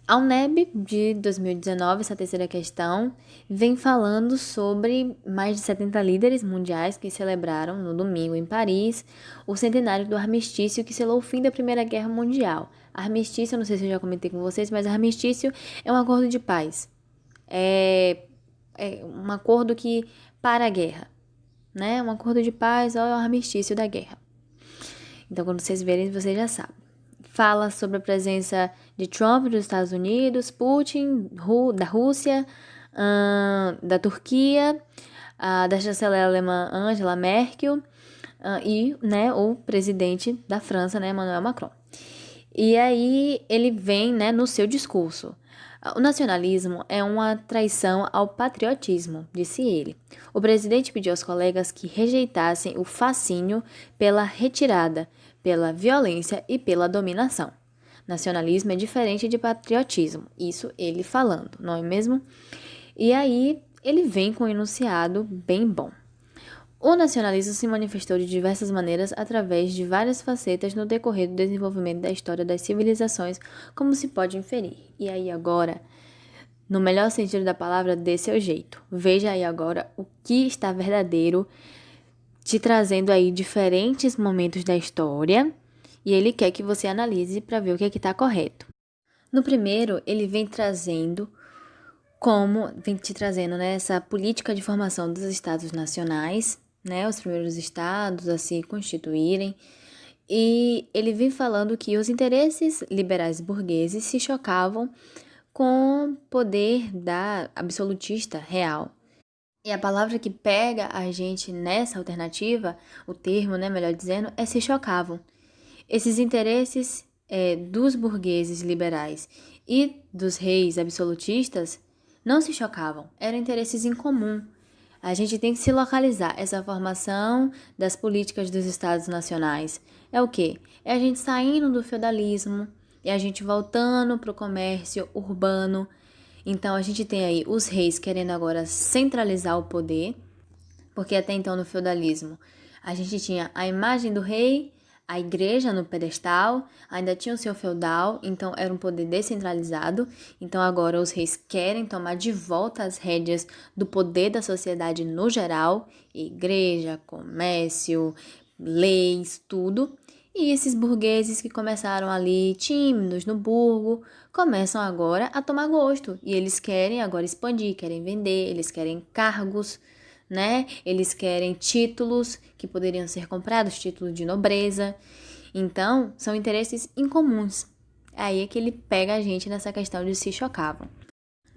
A UNEB de 2019, essa terceira questão, vem falando sobre mais de 70 líderes mundiais que celebraram no domingo em Paris o centenário do armistício que selou o fim da Primeira Guerra Mundial. Armistício, eu não sei se eu já comentei com vocês, mas armistício é um acordo de paz. É um acordo que para a guerra, né? Um acordo de paz ou é o armistício da guerra. Então, quando vocês verem, vocês já sabem. Fala sobre a presença de Trump dos Estados Unidos, Putin da Rússia, da Turquia, da chanceler alemã Angela Merkel e, né, o presidente da França, né, Emmanuel Macron. E aí ele vem, né, no seu discurso. O nacionalismo é uma traição ao patriotismo, disse ele. O presidente pediu aos colegas que rejeitassem o fascínio pela retirada, pela violência e pela dominação. Nacionalismo é diferente de patriotismo, isso ele falando, não é mesmo? E aí ele vem com um enunciado bem bom. O nacionalismo se manifestou de diversas maneiras através de várias facetas no decorrer do desenvolvimento da história das civilizações, como se pode inferir. E aí agora, no melhor sentido da palavra, dê seu jeito. Veja aí agora o que está verdadeiro, te trazendo aí diferentes momentos da história, e ele quer que você analise para ver o que é que está correto. No primeiro, ele vem te trazendo, né, essa política de formação dos estados nacionais, né, os primeiros estados a se constituírem, e ele vem falando que os interesses liberais burgueses se chocavam com o poder da absolutista real. E a palavra que pega a gente nessa alternativa, o termo, né, melhor dizendo, é se chocavam. Esses interesses dos burgueses liberais e dos reis absolutistas não se chocavam, eram interesses em comum. A gente tem que se localizar. Essa formação das políticas dos estados nacionais é o quê? É a gente saindo do feudalismo, é a gente voltando para o comércio urbano. Então a gente tem aí os reis querendo agora centralizar o poder, porque até então no feudalismo a gente tinha a imagem do rei, a igreja no pedestal, ainda tinha o seu feudal, então era um poder descentralizado. Então agora os reis querem tomar de volta as rédeas do poder da sociedade no geral, igreja, comércio, leis, tudo. E esses burgueses que começaram ali tímidos no burgo, começam agora a tomar gosto. E eles querem agora expandir, querem vender, eles querem cargos, né? Eles querem títulos que poderiam ser comprados, títulos de nobreza. Então, são interesses incomuns. Aí é que ele pega a gente nessa questão de se chocavam.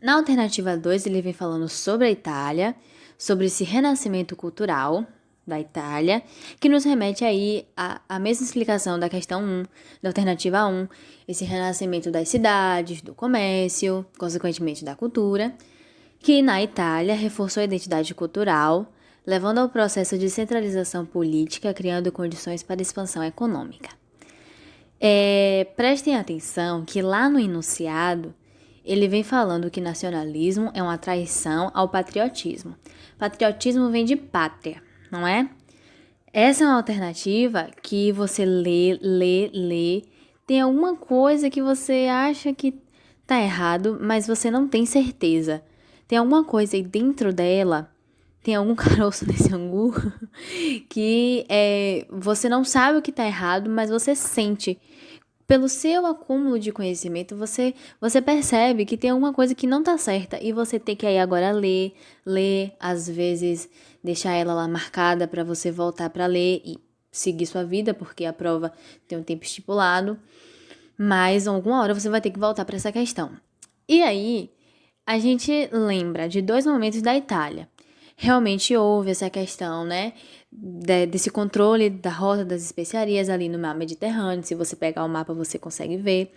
Na alternativa 2, ele vem falando sobre a Itália, sobre esse renascimento cultural da Itália, que nos remete aí à mesma explicação da questão 1, da alternativa 1, esse renascimento das cidades, do comércio, consequentemente da cultura, que na Itália reforçou a identidade cultural, levando ao processo de centralização política, criando condições para expansão econômica. Prestem atenção que lá no enunciado, ele vem falando que nacionalismo é uma traição ao patriotismo. Patriotismo vem de pátria, não é? Essa é uma alternativa que você lê, tem alguma coisa que você acha que tá errado, mas você não tem certeza. Tem alguma coisa aí dentro dela, tem algum caroço nesse angu, que você não sabe o que tá errado, mas você sente. Pelo seu acúmulo de conhecimento, você percebe que tem alguma coisa que não tá certa e você tem que aí agora ler, às vezes deixar ela lá marcada para você voltar para ler e seguir sua vida, porque a prova tem um tempo estipulado, mas alguma hora você vai ter que voltar para essa questão. E aí, a gente lembra de dois momentos da Itália. Realmente houve essa questão, né, desse controle da rota das especiarias ali no mar Mediterrâneo. Se você pegar o mapa, você consegue ver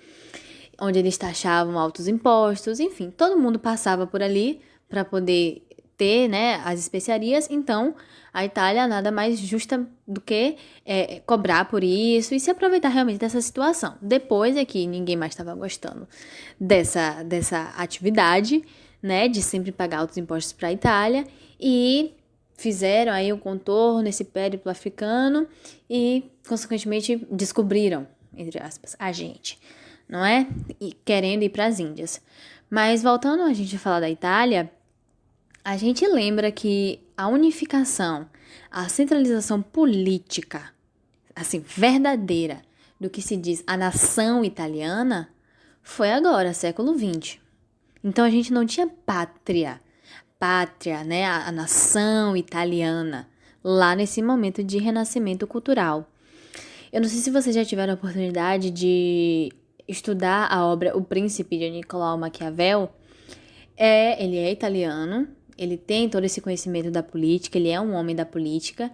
onde eles taxavam altos impostos. Enfim, todo mundo passava por ali para poder ter, né, as especiarias. Então, a Itália nada mais justa do que cobrar por isso e se aproveitar realmente dessa situação. Depois é que ninguém mais estava gostando dessa atividade, né, de sempre pagar altos impostos para a Itália, e fizeram aí o contorno, esse périplo africano, e, consequentemente, descobriram, entre aspas, a gente. não é? E querendo ir para as Índias. Mas voltando a gente a falar da Itália, a gente lembra que a unificação, a centralização política, assim, verdadeira, do que se diz a nação italiana, foi agora, século XX. Então a gente não tinha pátria, né, a nação italiana, lá nesse momento de renascimento cultural. Eu não sei se vocês já tiveram a oportunidade de estudar a obra O Príncipe de Nicolau Maquiavel. Ele é italiano, ele tem todo esse conhecimento da política, ele é um homem da política,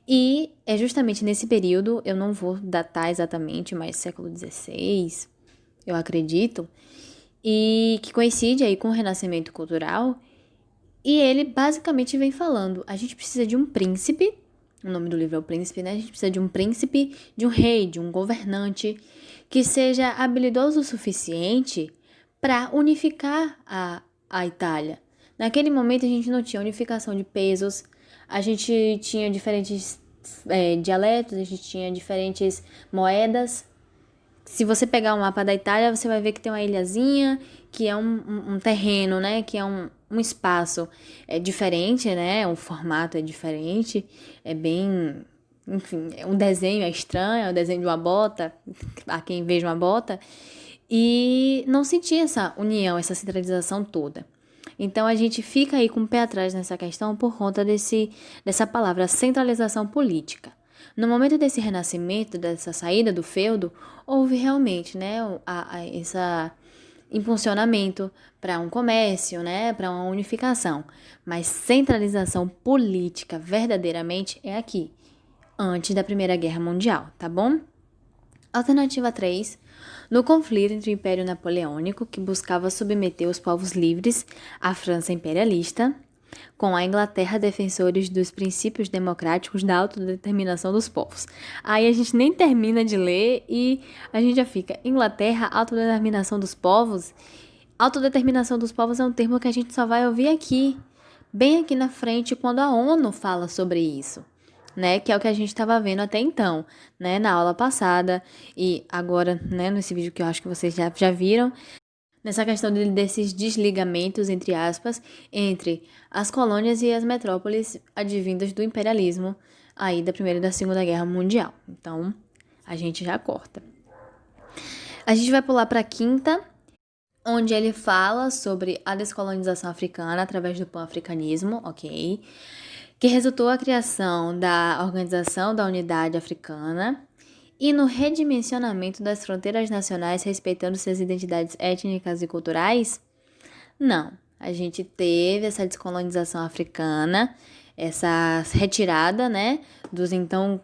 e é justamente nesse período, eu não vou datar exatamente, mas século XVI, eu acredito, e que coincide aí com o renascimento cultural, e ele basicamente vem falando, a gente precisa de um príncipe, o nome do livro é O Príncipe, né? A gente precisa de um príncipe, de um rei, de um governante, que seja habilidoso o suficiente para unificar a Itália. Naquele momento a gente não tinha unificação de pesos, a gente tinha diferentes dialetos, a gente tinha diferentes moedas. Se você pegar o mapa da Itália, você vai ver que tem uma ilhazinha, que é um terreno, né? Que é um espaço diferente, né? O formato é diferente, é bem... Enfim, um desenho é estranho, é o desenho de uma bota, a quem veja uma bota. E não sentia essa união, essa centralização toda. Então a gente fica aí com o pé atrás nessa questão por conta dessa palavra centralização política. No momento desse renascimento, dessa saída do feudo, houve realmente, né, esse impulsionamento para um comércio, né, para uma unificação. Mas centralização política verdadeiramente é aqui, antes da Primeira Guerra Mundial, tá bom? Alternativa 3. No conflito entre o Império Napoleônico, que buscava submeter os povos livres à França imperialista, com a Inglaterra defensores dos princípios democráticos da autodeterminação dos povos. Aí a gente nem termina de ler e a gente já fica, Inglaterra, autodeterminação dos povos? Autodeterminação dos povos é um termo que a gente só vai ouvir aqui, bem aqui na frente, quando a ONU fala sobre isso. Né, que é o que a gente estava vendo até então, né, na aula passada e agora, né, nesse vídeo que eu acho que vocês já viram, nessa questão desses desligamentos, entre aspas, entre as colônias e as metrópoles advindas do imperialismo aí da Primeira e da Segunda Guerra Mundial. Então, a gente já corta. A gente vai pular para a quinta, onde ele fala sobre a descolonização africana através do pan-africanismo, ok? Que resultou a criação da Organização da Unidade Africana e no redimensionamento das fronteiras nacionais respeitando suas identidades étnicas e culturais? Não, a gente teve essa descolonização africana, essa retirada, né, dos então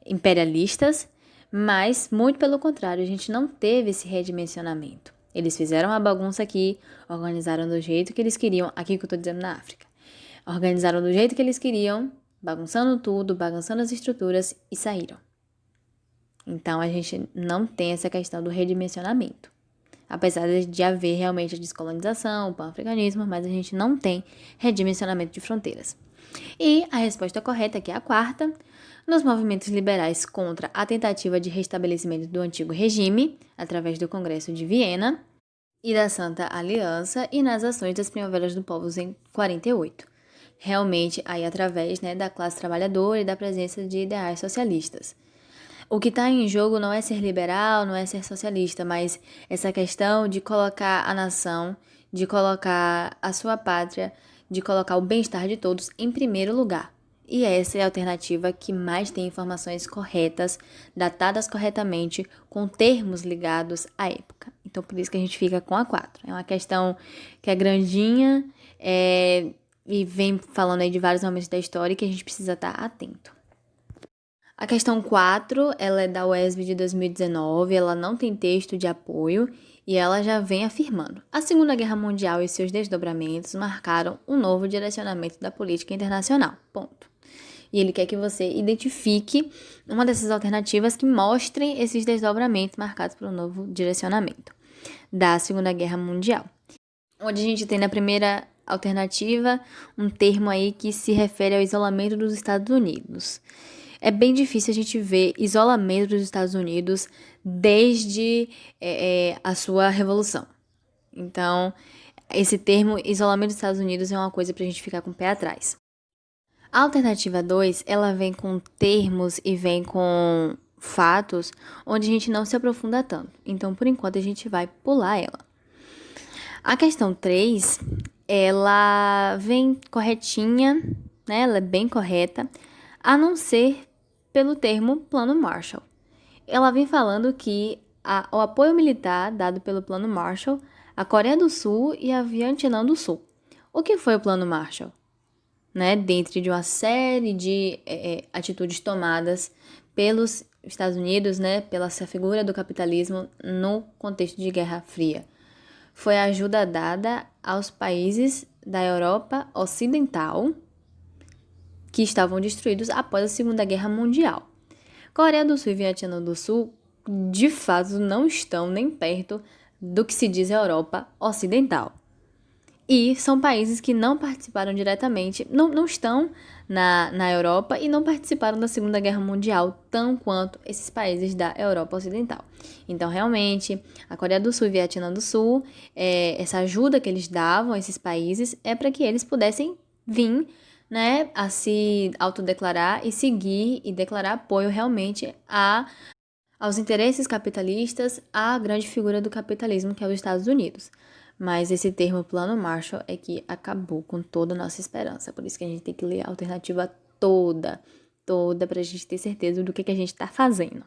imperialistas, mas muito pelo contrário, a gente não teve esse redimensionamento. Eles fizeram a bagunça aqui, organizaram do jeito que eles queriam, aqui que eu tô dizendo na África. Organizaram do jeito que eles queriam, bagunçando tudo, bagunçando as estruturas e saíram. Então, a gente não tem essa questão do redimensionamento. Apesar de haver realmente a descolonização, o pan-africanismo, mas a gente não tem redimensionamento de fronteiras. E a resposta correta, que é a quarta, nos movimentos liberais contra a tentativa de restabelecimento do antigo regime, através do Congresso de Viena e da Santa Aliança, e nas ações das Primaveras do Povo em 48. Realmente, aí através, né, da classe trabalhadora e da presença de ideais socialistas. O que está em jogo não é ser liberal, não é ser socialista, mas essa questão de colocar a nação, de colocar a sua pátria, de colocar o bem-estar de todos em primeiro lugar. E essa é a alternativa que mais tem informações corretas, datadas corretamente, com termos ligados à época. Então, por isso que a gente fica com a 4. É uma questão que é grandinha e vem falando aí de vários momentos da história que a gente precisa estar atento. A questão 4, ela é da UESB de 2019, ela não tem texto de apoio e ela já vem afirmando. A Segunda Guerra Mundial e seus desdobramentos marcaram um novo direcionamento da política internacional. Ponto. E ele quer que você identifique uma dessas alternativas que mostrem esses desdobramentos marcados por um novo direcionamento da Segunda Guerra Mundial. Onde a gente tem na primeira alternativa um termo aí que se refere ao isolamento dos Estados Unidos. É bem difícil a gente ver isolamento dos Estados Unidos desde a sua revolução. Então, esse termo isolamento dos Estados Unidos é uma coisa pra gente ficar com o pé atrás. A alternativa 2, ela vem com termos e vem com fatos onde a gente não se aprofunda tanto. Então, por enquanto, a gente vai pular ela. A questão 3, ela vem corretinha, né? Ela é bem correta, a não ser pelo termo Plano Marshall. Ela vem falando que o apoio militar dado pelo Plano Marshall à Coreia do Sul e à Vietnã do Sul. O que foi o Plano Marshall? Né? Dentro de uma série de atitudes tomadas pelos Estados Unidos, né? Pela essa figura do capitalismo no contexto de Guerra Fria. Foi a ajuda dada aos países da Europa Ocidental que estavam destruídos após a Segunda Guerra Mundial. Coreia do Sul e Vietnã do Sul, de fato, não estão nem perto do que se diz Europa Ocidental. E são países que não participaram diretamente, não estão na Europa e não participaram da Segunda Guerra Mundial tão quanto esses países da Europa Ocidental. Então, realmente, a Coreia do Sul e Vietnã do Sul, essa ajuda que eles davam a esses países é para que eles pudessem vir, né, a se autodeclarar e seguir e declarar apoio realmente aos interesses capitalistas, à grande figura do capitalismo que é os Estados Unidos. Mas esse termo Plano Marshall é que acabou com toda a nossa esperança. Por isso que a gente tem que ler a alternativa toda, para a gente ter certeza do que a gente está fazendo.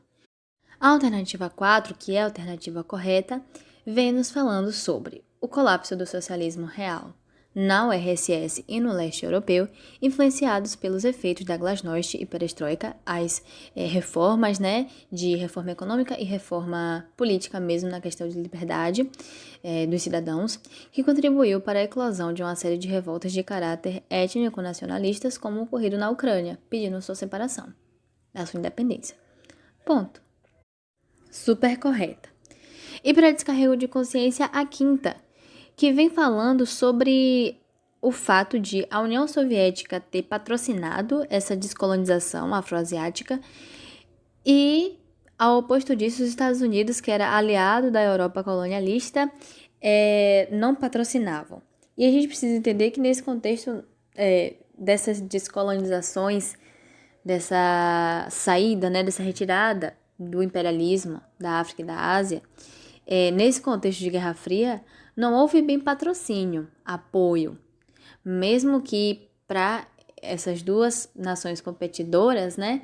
A alternativa 4, que é a alternativa correta, vem nos falando sobre o colapso do socialismo real na URSS e no leste europeu, influenciados pelos efeitos da glasnost e perestroika, as reformas, né, de reforma econômica e reforma política mesmo na questão de liberdade dos cidadãos, que contribuiu para a eclosão de uma série de revoltas de caráter étnico-nacionalistas, como o ocorrido na Ucrânia, pedindo sua separação, da sua independência. Ponto. Super correta. E para descarrego de consciência, a quinta, que vem falando sobre o fato de a União Soviética ter patrocinado essa descolonização afroasiática e, ao oposto disso, os Estados Unidos, que era aliado da Europa colonialista, não patrocinavam. E a gente precisa entender que nesse contexto dessas descolonizações, dessa saída, né, dessa retirada do imperialismo da África e da Ásia, nesse contexto de Guerra Fria, não houve bem patrocínio, apoio. Mesmo que para essas duas nações competidoras, né,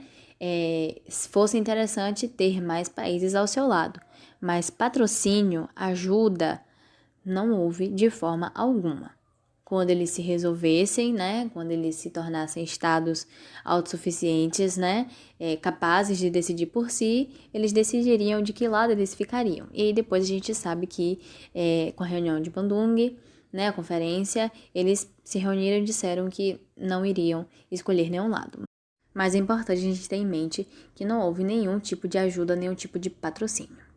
fosse interessante ter mais países ao seu lado. Mas patrocínio, ajuda, não houve de forma alguma. Quando eles se resolvessem, né, quando eles se tornassem estados autossuficientes, né, capazes de decidir por si, eles decidiriam de que lado eles ficariam. E aí depois a gente sabe que com a reunião de Bandung, né, a conferência, eles se reuniram e disseram que não iriam escolher nenhum lado. Mas é importante a gente ter em mente que não houve nenhum tipo de ajuda, nenhum tipo de patrocínio.